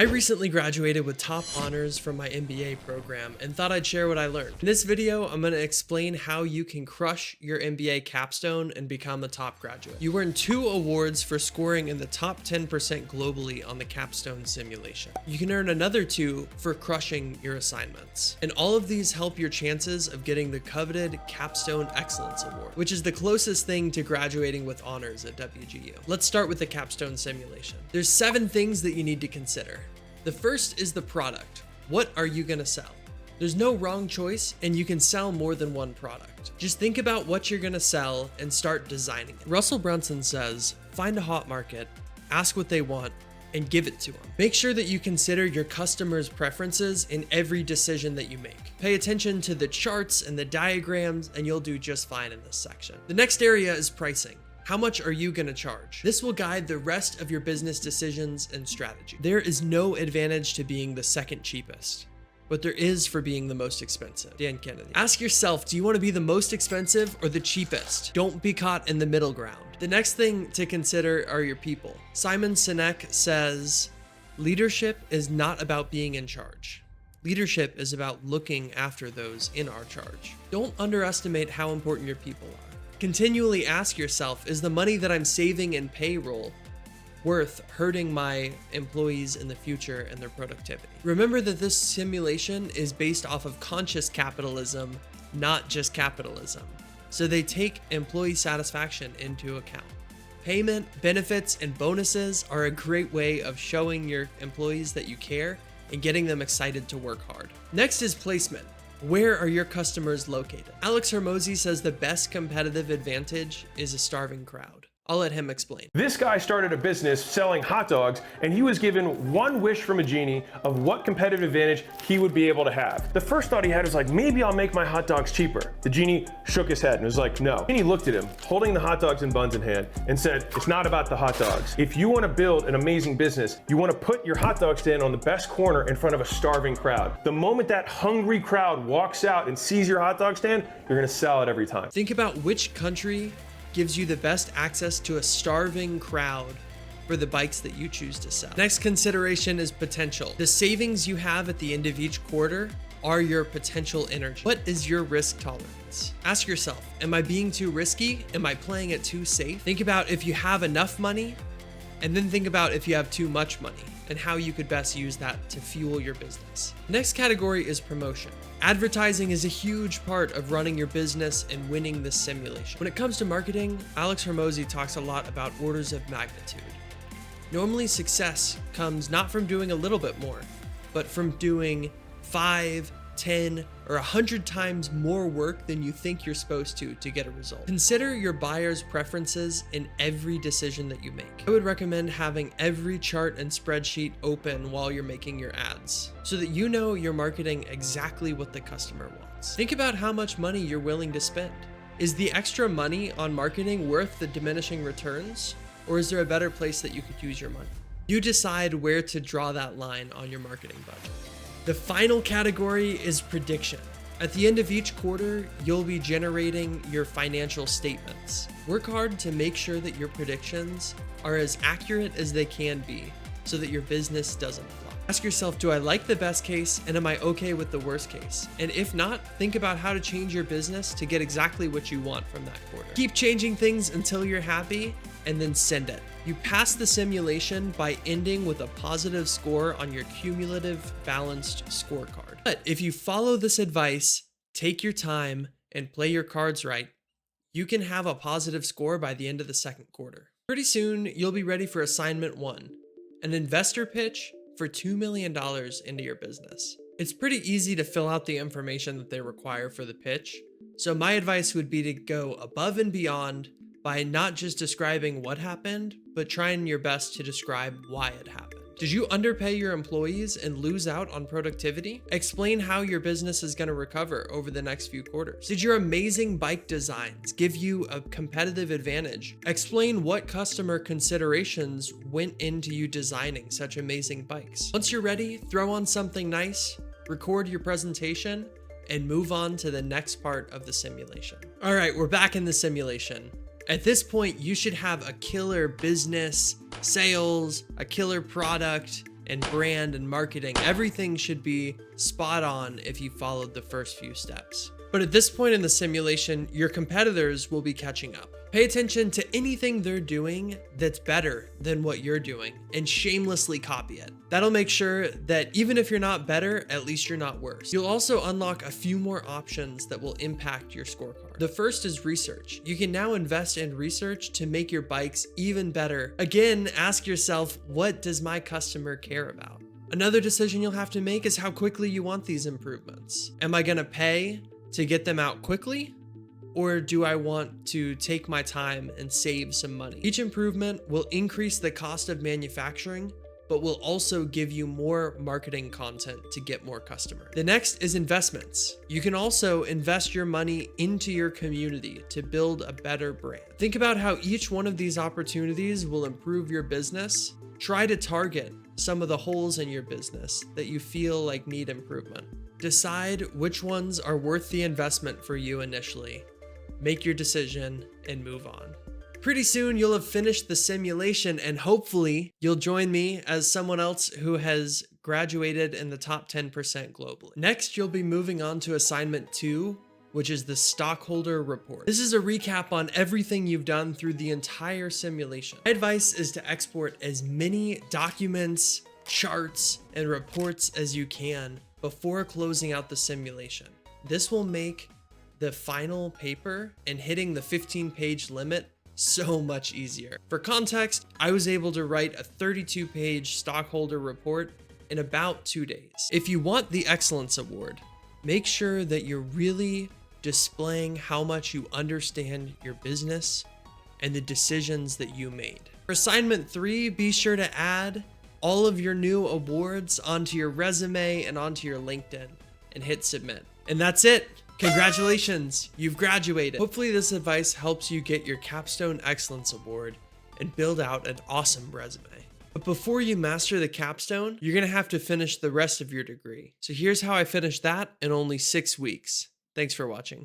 I recently graduated with top honors from my MBA program and thought I'd share what I learned. In this video, I'm going to explain how you can crush your MBA Capstone and become a top graduate. You earn 2 awards for scoring in the top 10% globally on the Capstone simulation. You can earn another 2 for crushing your assignments. And all of these help your chances of getting the coveted Capstone Excellence Award, which is the closest thing to graduating with honors at WGU. Let's start with the Capstone simulation. There's 7 things that you need to consider. The first is the product. What are you gonna sell? There's no wrong choice, and you can sell more than one product. Just think about what you're gonna sell and start designing it. Russell Brunson says, find a hot market, ask what they want, and give it to them. Make sure that you consider your customers' preferences in every decision that you make. Pay attention to the charts and the diagrams, and you'll do just fine in this section. The next area is pricing. How much are you gonna charge? This will guide the rest of your business decisions and strategy. There is no advantage to being the second cheapest, but there is for being the most expensive. Dan Kennedy. Ask yourself, do you wanna be the most expensive or the cheapest? Don't be caught in the middle ground. The next thing to consider are your people. Simon Sinek says, leadership is not about being in charge. Leadership is about looking after those in our charge. Don't underestimate how important your people are. Continually ask yourself, is the money that I'm saving in payroll worth hurting my employees in the future and their productivity? Remember that this simulation is based off of conscious capitalism, not just capitalism. So they take employee satisfaction into account. Payment, benefits, and bonuses are a great way of showing your employees that you care and getting them excited to work hard. Next is placement. Where are your customers located? Alex Hermosi says the best competitive advantage is a starving crowd. I'll let him explain. This guy started a business selling hot dogs, and he was given one wish from a genie of what competitive advantage he would be able to have. The first thought he had was like, maybe I'll make my hot dogs cheaper. The genie shook his head and was like, no. And he looked at him, holding the hot dogs and buns in hand, and said, it's not about the hot dogs. If you want to build an amazing business, you want to put your hot dog stand on the best corner in front of a starving crowd. The moment that hungry crowd walks out and sees your hot dog stand, you're going to sell it every time. Think about which country gives you the best access to a starving crowd for the bikes that you choose to sell. Next consideration is potential. The savings you have at the end of each quarter are your potential energy. What is your risk tolerance? Ask yourself, am I being too risky? Am I playing it too safe? Think about if you have enough money, and then think about if you have too much money and how you could best use that to fuel your business. Next category is promotion. Advertising is a huge part of running your business and winning this simulation. When it comes to marketing, Alex Hermosi talks a lot about orders of magnitude. Normally, success comes not from doing a little bit more, but from doing 5, 10, or 100 times more work than you think you're supposed to get a result. Consider your buyer's preferences in every decision that you make. I would recommend having every chart and spreadsheet open while you're making your ads, so that you know you're marketing exactly what the customer wants. Think about how much money you're willing to spend. Is the extra money on marketing worth the diminishing returns, or is there a better place that you could use your money? You decide where to draw that line on your marketing budget. The final category is prediction. At the end of each quarter, you'll be generating your financial statements. Work hard to make sure that your predictions are as accurate as they can be so that your business doesn't flop. Ask yourself, do I like the best case and am I okay with the worst case? And if not, think about how to change your business to get exactly what you want from that quarter. Keep changing things until you're happy and then send it. You pass the simulation by ending with a positive score on your cumulative balanced scorecard. But if you follow this advice, take your time, and play your cards right, you can have a positive score by the end of the second quarter. Pretty soon, you'll be ready for assignment 1, an investor pitch for $2 million into your business. It's pretty easy to fill out the information that they require for the pitch, so my advice would be to go above and beyond by not just describing what happened, but trying your best to describe why it happened. Did you underpay your employees and lose out on productivity? Explain how your business is going to recover over the next few quarters. Did your amazing bike designs give you a competitive advantage? Explain what customer considerations went into you designing such amazing bikes. Once you're ready, throw on something nice, record your presentation, and move on to the next part of the simulation. All right, we're back in the simulation. At this point, you should have a killer business, sales, a killer product, and brand and marketing. Everything should be spot on if you followed the first few steps. But at this point in the simulation, your competitors will be catching up. Pay attention to anything they're doing that's better than what you're doing and shamelessly copy it. That'll make sure that even if you're not better, at least you're not worse. You'll also unlock a few more options that will impact your scorecard. The first is research. You can now invest in research to make your bikes even better. Again, ask yourself, what does my customer care about? Another decision you'll have to make is how quickly you want these improvements. Am I gonna pay to get them out quickly? Or do I want to take my time and save some money? Each improvement will increase the cost of manufacturing, but will also give you more marketing content to get more customers. The next is investments. You can also invest your money into your community to build a better brand. Think about how each one of these opportunities will improve your business. Try to target some of the holes in your business that you feel like need improvement. Decide which ones are worth the investment for you initially. Make your decision and move on. Pretty soon you'll have finished the simulation and hopefully you'll join me as someone else who has graduated in the top 10% globally. Next, you'll be moving on to assignment 2, which is the stockholder report. This is a recap on everything you've done through the entire simulation. My advice is to export as many documents, charts, and reports as you can before closing out the simulation. This will make the final paper and hitting the 15-page limit so much easier. For context, I was able to write a 32-page stockholder report in about 2 days. If you want the Excellence Award, make sure that you're really displaying how much you understand your business and the decisions that you made. For assignment 3, be sure to add all of your new awards onto your resume and onto your LinkedIn and hit submit. And that's it. Congratulations, you've graduated. Hopefully this advice helps you get your Capstone Excellence Award and build out an awesome resume. But before you master the capstone, you're gonna have to finish the rest of your degree. So here's how I finished that in only 6 weeks. Thanks for watching.